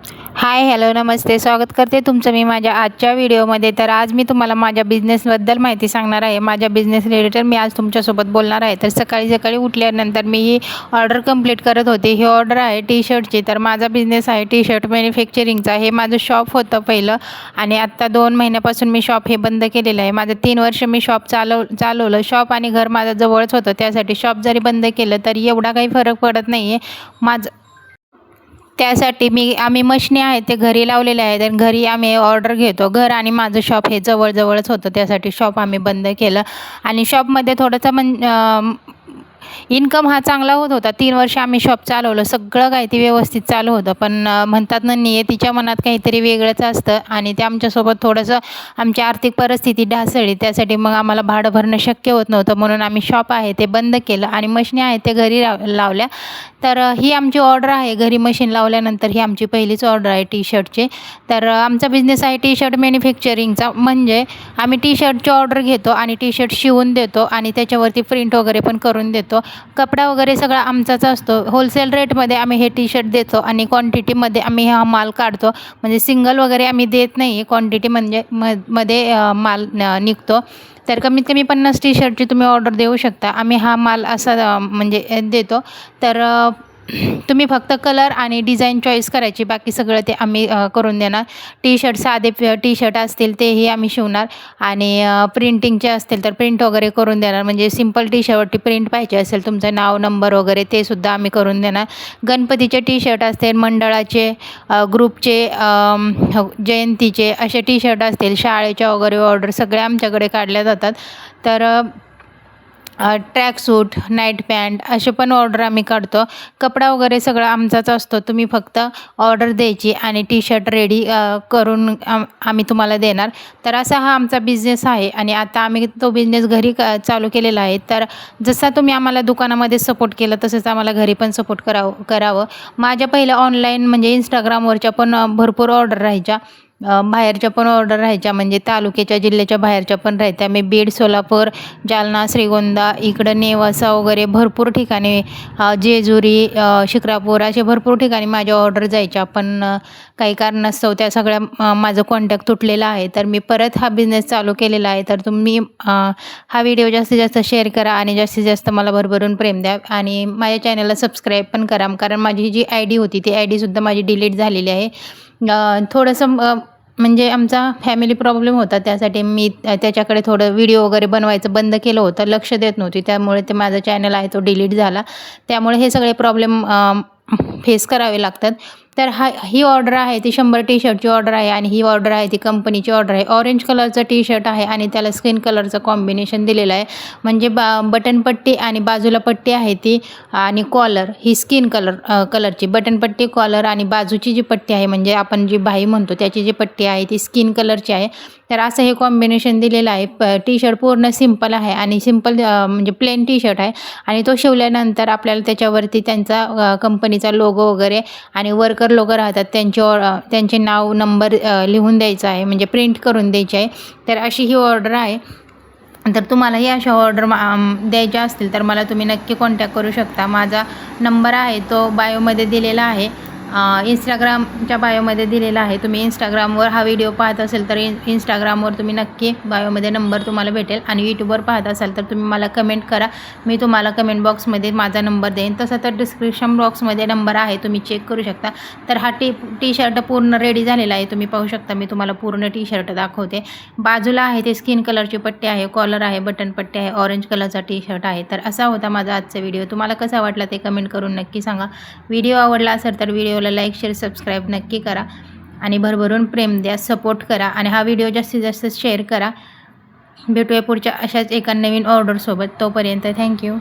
Hi hello नमस्ते, स्वागत करते तुमचं मी माझ्या आजच्या व्हिडिओमध्ये। तर आज मी तुम्हाला माझ्या बिझनेसबद्दल माहिती सांगणार आहे। माझ्या बिझनेस रिलेटेड मी आज तुमच्यासोबत बोलणार आहे। तर सकाळी उठल्यानंतर मी ही ऑर्डर कंप्लीट करत होते। ही ऑर्डर आहे टी शर्टची। तर माझा बिझनेस आहे टी शर्ट मॅन्युफॅक्चरिंगचा। हे माझं शॉप होतं पहिलं आणि आत्ता 2 महिन्यापासून मी शॉप हे बंद केलेलं आहे। माझं 3 वर्ष मी शॉप चालवलं। शॉप आणि घर माझं जवळच होतं, त्यासाठी शॉप जरी बंद केलं तरी एवढा काही फरक पडत नाही आहे माझं। त्यासाठी आम्ही मशिनी आहेत ते घरी लावलेले आहेत आणि घरी आम्ही ऑर्डर घेतो। घर आणि माझं शॉप हे जवळच होतं, त्यासाठी शॉप आम्ही बंद केलं आणि शॉपमध्ये थोडंसं इन्कम हा चांगला होत होता। 3 वर्ष आम्ही शॉप चालवलं, सगळं काही ते व्यवस्थित चालू होतं। पण म्हणतात ना, नियतीच्या मनात काहीतरी वेगळंच असतं आणि ते आमच्यासोबत थोडंसं आमची आर्थिक परिस्थिती ढासळली। त्यासाठी मग आम्हाला भाडं भरणं शक्य होत नव्हतं, म्हणून आम्ही शॉप आहे ते बंद केलं आणि मशिनी आहेत ते घरी लावल्या। तर ही आमची ऑर्डर आहे। घरी मशीन लावल्यानंतर ही आमची पहिलीच ऑर्डर आहे टी शर्टची। तर आमचा बिझनेस आहे टी शर्ट मॅन्युफॅक्चरिंगचा, म्हणजे आम्ही टी शर्टची ऑर्डर घेतो आणि टी शर्ट शिवून देतो आणि त्याच्यावरती प्रिंट वगैरे पण करून देतो। कपडा वगैरे सगळा आमचाच असतो। होलसेल रेटमध्ये आम्ही हे टी शर्ट देतो आणि क्वांटिटीमध्ये आम्ही हा माल काढतो, म्हणजे सिंगल वगैरे आम्ही देत नाही, क्वांटिटी म्हणजे मध्ये माल निघतो। तर कमीत कमी 50 टी शर्टची तुम्ही ऑर्डर देऊ शकता। आम्ही हा माल असा म्हणजे देतो। तर तुम्ही फक्त कलर आणि डिझाईन चॉईस करायची, बाकी सगळं ते आम्ही करून देणार। टी शर्ट साधे टी शर्ट असतील तेही आम्ही शिवणार आणि प्रिंटिंगचे असतील तर प्रिंट वगैरे करून देणार। म्हणजे सिंपल टी शर्टवरती प्रिंट पाहिजे असेल, तुमचं नाव नंबर वगैरे ते सुद्धा आम्ही करून देणार। गणपतीचे टी शर्ट असतील, मंडळाचे, ग्रुपचे, जयंतीचे असे टी शर्ट असतील, शाळेच्या वगैरे ऑर्डर सगळे आमच्याकडे काढल्या जातात। तर ट्रॅक सूट, नाईट पॅन्ट असे पण ऑर्डर आम्ही काढतो। कपडा वगैरे सगळा आमचाच असतो, तुम्ही फक्त ऑर्डर द्यायची आणि टी शर्ट रेडी करून आम्ही तुम्हाला देणार। तर असा हा आमचा बिझनेस आहे आणि आता आम्ही तो बिझनेस घरी चालू केलेला आहे। तर जसा तुम्ही आम्हाला दुकानामध्ये सपोर्ट केलं तसंच आम्हाला घरी पण सपोर्ट करावं। माझ्या पहिल्या ऑनलाईन म्हणजे इंस्टाग्रामवरच्या पण भरपूर ऑर्डर राहायच्या, बाहेरच्या पण ऑर्डर राहायच्या, म्हणजे तालुक्याच्या जिल्ह्याच्या बाहेरच्या पण राहायच्या। मी बीड, सोलापूर, जालना, श्रीगोंदा, इकडं नेवासा वगैरे भरपूर ठिकाणी, जेजुरी, शिक्रापूर असे भरपूर ठिकाणी माझ्या ऑर्डर जायच्या। पण काही कारणास्तव त्या सगळ्या माझं कॉन्टॅक्ट तुटलेला आहे। तर मी परत हा बिझनेस चालू केलेला आहे। तर तुम्ही हा व्हिडिओ जास्तीत जास्त शेअर करा आणि जास्तीत जास्त मला भरभरून प्रेम द्या आणि माझ्या चॅनलला सबस्क्राईब पण करा, कारण माझी जी ID होती ती ID सुद्धा माझी डिलीट झालेली आहे। थोडंसं म्हणजे आमचा फॅमिली प्रॉब्लेम होता, त्यासाठी मी त्याच्याकडे थोडं व्हिडिओ वगैरे बनवायचं बंद केलं होतं, लक्ष देत नव्हती, त्यामुळे ते माझा चॅनल आहे तो डिलीट झाला। त्यामुळे हे सगळे प्रॉब्लेम फेस करावे लागतात। तर ही ऑर्डर आहे ती 100 टी शर्टची ऑर्डर आहे आणि ही ऑर्डर आहे ती कंपनीची ऑर्डर आहे। ऑरेंज कलरचं टी शर्ट आहे आणि त्याला स्किन कलरचं कॉम्बिनेशन दिलेलं आहे, म्हणजे बटनपट्टी आणि बाजूला पट्टी आहे ती आणि कॉलर ही स्किन कलरची बटनपट्टी, कॉलर आणि बाजूची जी पट्टी आहे म्हणजे आपण जी बाही म्हणतो त्याची जी पट्टी आहे ती स्किन कलरची आहे। तर असं हे कॉम्बिनेशन दिलेलं आहे। टी शर्ट पूर्ण सिंपल आहे आणि सिंपल म्हणजे प्लेन टी शर्ट आहे आणि तो शिवल्यानंतर आपल्याला त्याच्यावरती त्यांचा कंपनीचा लोगो वगैरे आणि वर्कर लोक राहतात त्यांचे नाव नंबर लिहून द्यायचा आहे, म्हणजे प्रिंट करून द्यायची आहे। तर अशी ही ऑर्डर आहे। तर तुम्हालाही अशा ऑर्डर द्यायच्या असतील तर मला तुम्ही नक्की कॉन्टॅक्ट करू शकता। माझा नंबर आहे तो बायोमध्ये दिलेला आहे, इंस्टाग्रामच्या बायोमध्ये दिलेला आहे। तुम्ही इंस्टाग्रामवर हा व्हिडिओ पाहत असेल तर इंस्टाग्रामवर तुम्ही नक्की बायोमध्ये नंबर तुम्हाला भेटेल आणि यूट्यूबवर पाहत असाल तर तुम्ही मला कमेंट करा, मी तुम्हाला कमेंट बॉक्समध्ये माझा नंबर देईन। तसं तर डिस्क्रिप्शन बॉक्समध्ये नंबर आहे, तुम्ही चेक करू शकता। तर हा टी शर्ट पूर्ण रेडी झालेला आहे, तुम्ही पाहू शकता। मी तुम्हाला पूर्ण टी शर्ट दाखवते। बाजूला आहे ते स्किन कलरची पट्टी आहे, कॉलर आहे, बटन पट्टी आहे, ऑरेंज कलरचा टी शर्ट आहे। तर असा होता माझा आजचा व्हिडिओ। तुम्हाला कसा वाटला ते कमेंट करून नक्की सांगा। व्हिडिओ आवडला असेल तर व्हिडिओला लाईक, शेअर, सबस्क्राईब नक्की करा आणि भरभरून प्रेम द्या, सपोर्ट करा आणि हा व्हिडिओ जास्तीत जास्त शेअर करा। भेटूया पुढच्या अशाच एका नवीन ऑर्डरसोबत, तोपर्यंत थँक्यू।